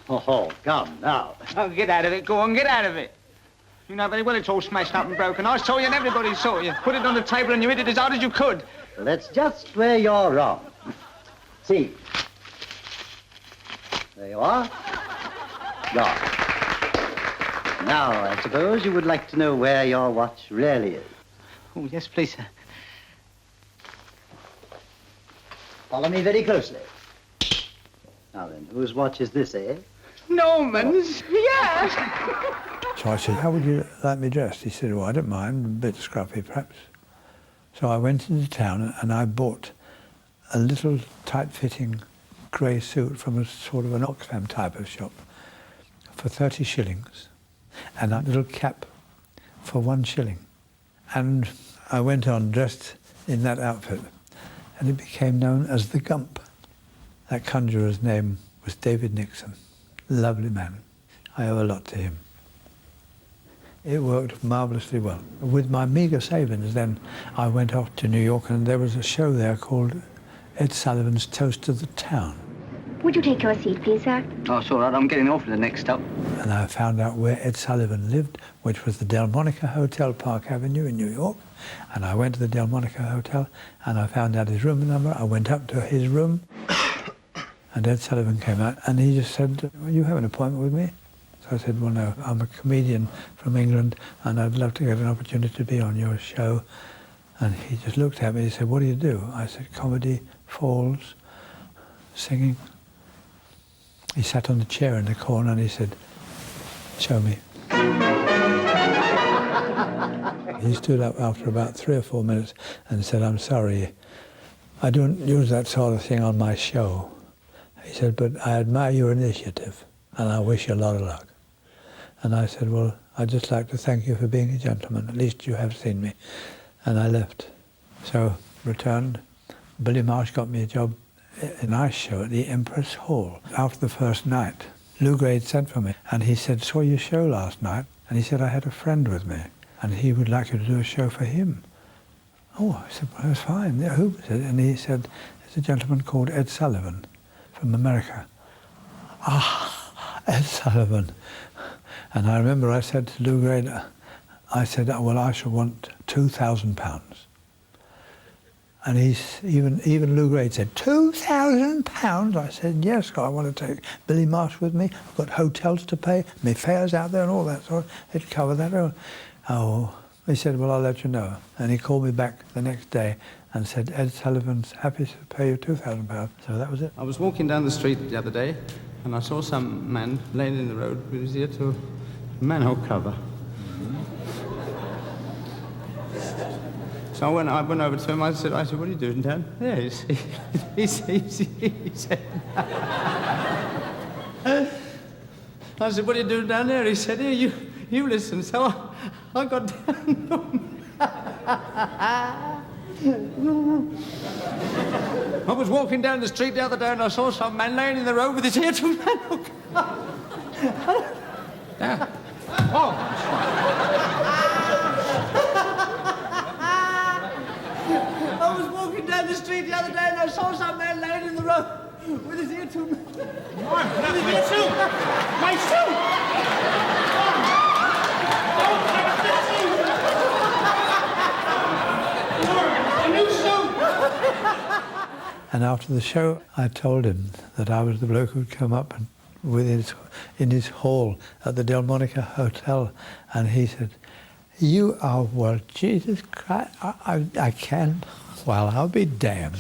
Oh, come now. Oh, get out of it. Go on, get out of it. You know very well it's all smashed up and broken. I saw you and everybody saw you. Put it on the table and you hit it as hard as you could. Well, that's just where you're wrong. See. There you are. Gone. Now, I suppose you would like to know where your watch really is. Oh, yes, please, sir. Follow me very closely. Now then, whose watch is this, eh? Norman's, yes. So I said, how would you like me dressed? He said, well, I don't mind, a bit scruffy perhaps. So I went into town and I bought a little tight-fitting grey suit from a sort of an Oxfam type of shop for 30 shillings and a little cap for 1 shilling. And I went on dressed in that outfit and it became known as the Gump. That conjurer's name was David Nixon. Lovely man. I owe a lot to him. It worked marvellously well. With my meagre savings then, I went off to New York and there was a show there called Ed Sullivan's Toast to the Town. Would you take your seat, please, sir? Oh, it's all right. I'm getting off at the next stop. And I found out where Ed Sullivan lived, which was the Delmonica Hotel, Park Avenue in New York. And I went to the Delmonica Hotel and I found out his room number. I went up to his room and Ed Sullivan came out and he just said, well, you have an appointment with me? So I said, well, no, I'm a comedian from England and I'd love to get an opportunity to be on your show. And he just looked at me and he said, what do you do? I said, comedy, falls, singing. He sat on the chair in the corner and he said, show me. He stood up after about 3 or 4 minutes and said, I'm sorry, I don't use that sort of thing on my show. He said, but I admire your initiative and I wish you a lot of luck. And I said, well, I'd just like to thank you for being a gentleman. At least you have seen me. And I left. So, returned. Billy Marsh got me a job, a nice show at the Empress Hall. After the first night, Lou Grade sent for me and he said, saw your show last night. And he said, I had a friend with me and he would like you to do a show for him. Oh, I said, well, that's fine. Yeah, who was it? And he said, there's a gentleman called Ed Sullivan from America. Ah, Ed Sullivan. And I remember I said to Lou Grade, I said, oh, well, I shall want £2,000. And even Lou Grade said, £2,000? I said, yes, I want to take Billy Marsh with me. I've got hotels to pay, my fares out there and all that sort of, it'd cover that. Oh, he said, well, I'll let you know. And he called me back the next day and said, Ed Sullivan's happy to pay you £2,000. So that was it. I was walking down the street the other day and I saw some man laying in the road with his ear to a manhole cover. So I went over to him, I said, what are you doing down there? He said, I said, what are you doing down there? He said, here, you listen. So I got down. I was walking down the street the other day and I saw some man laying in the road with his ear to a manhole cover. Yeah. I was walking down the street the other day and I saw some man laying in the road with his ear to me. With his ear to my suit! A new suit! And after the show, I told him that I was the bloke who'd come up and in his hall at the Delmonica Hotel, and he said, you are, well, Jesus Christ, I can, well, I'll be damned.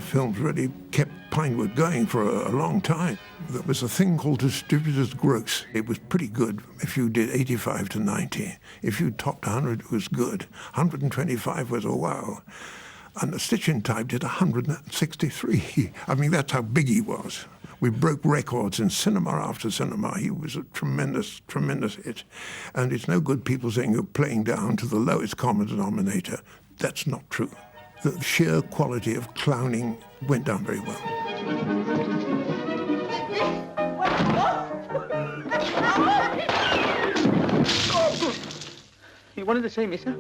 films really kept Pinewood going for a long time. There was a thing called distributor's gross. It was pretty good if you did 85 to 90. If you topped 100, it was good. 125 was a wow. And the Stitch-in Type did 163. I mean, that's how big he was. We broke records in cinema after cinema. He was a tremendous, tremendous hit. And it's no good people saying you're playing down to the lowest common denominator. That's not true. The sheer quality of clowning went down very well. You wanted to see me, sir?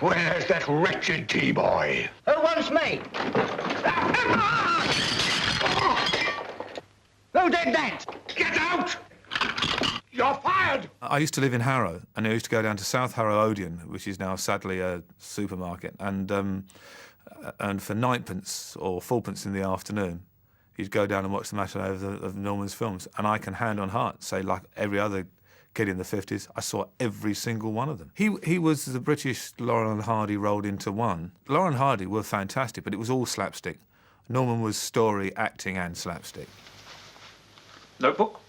Where's that wretched T-boy? Who wants me? Who did that? Get out! You're fired! I used to live in Harrow, and I used to go down to South Harrow Odeon, which is now sadly a supermarket, and for ninepence or fourpence in the afternoon, you'd go down and watch the matinee of Norman's films, and I can hand on heart say, like every other kid in the 50s, I saw every single one of them. He was the British Laurel and Hardy rolled into one. Laurel and Hardy were fantastic, but it was all slapstick. Norman was story, acting, and slapstick. Notebook?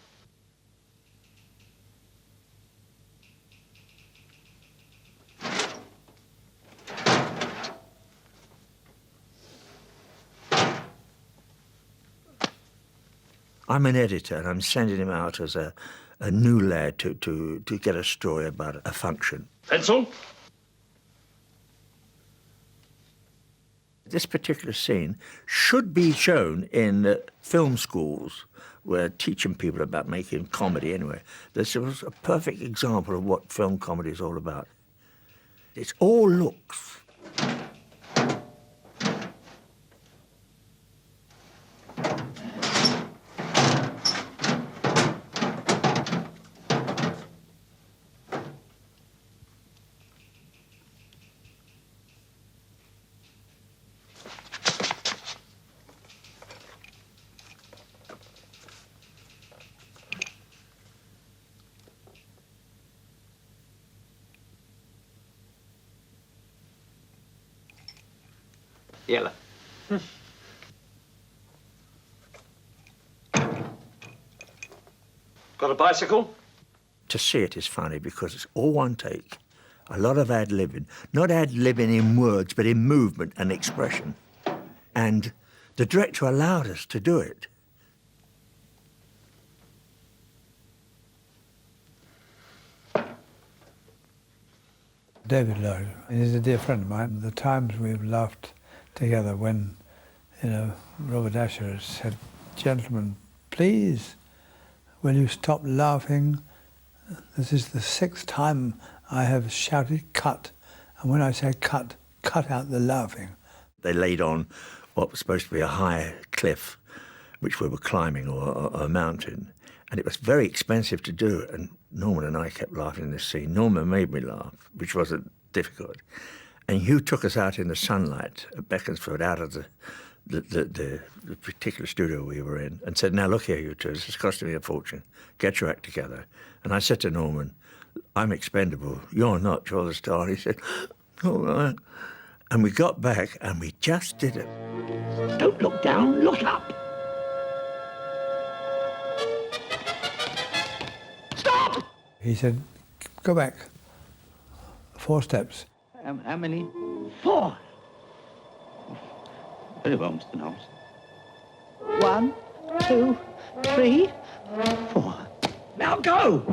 I'm an editor, and I'm sending him out as a new lad to get a story about a function. Pencil? This particular scene should be shown in film schools where teaching people about making comedy anyway. This was a perfect example of what film comedy is all about. It's all looks. Yellow. Got a bicycle? To see it is funny because it's all one take. A lot of ad-libbing. Not ad-libbing in words, but in movement and expression. And the director allowed us to do it. David Lowe is a dear friend of mine. The times we've laughed together when, Robert Asher has said, "Gentlemen, please, will you stop laughing? This is the 6th time I have shouted cut. And when I say cut, cut out the laughing." They laid on what was supposed to be a high cliff, which we were climbing, or a mountain. And it was very expensive to do it. And Norman and I kept laughing in this scene. Norman made me laugh, which wasn't difficult. And Hugh took us out in the sunlight at Beaconsfield, out of the particular studio we were in, and said, "Now look here, you two, this is costing me a fortune. Get your act together." And I said to Norman, "I'm expendable. You're not. You're the star." And he said, "All right." And we got back and we just did it. Don't look down, look up! Stop! He said, "Go back 4 steps." How many? 4. Very well, Mr. Knowles. 1, 2, 3, 4. Now go!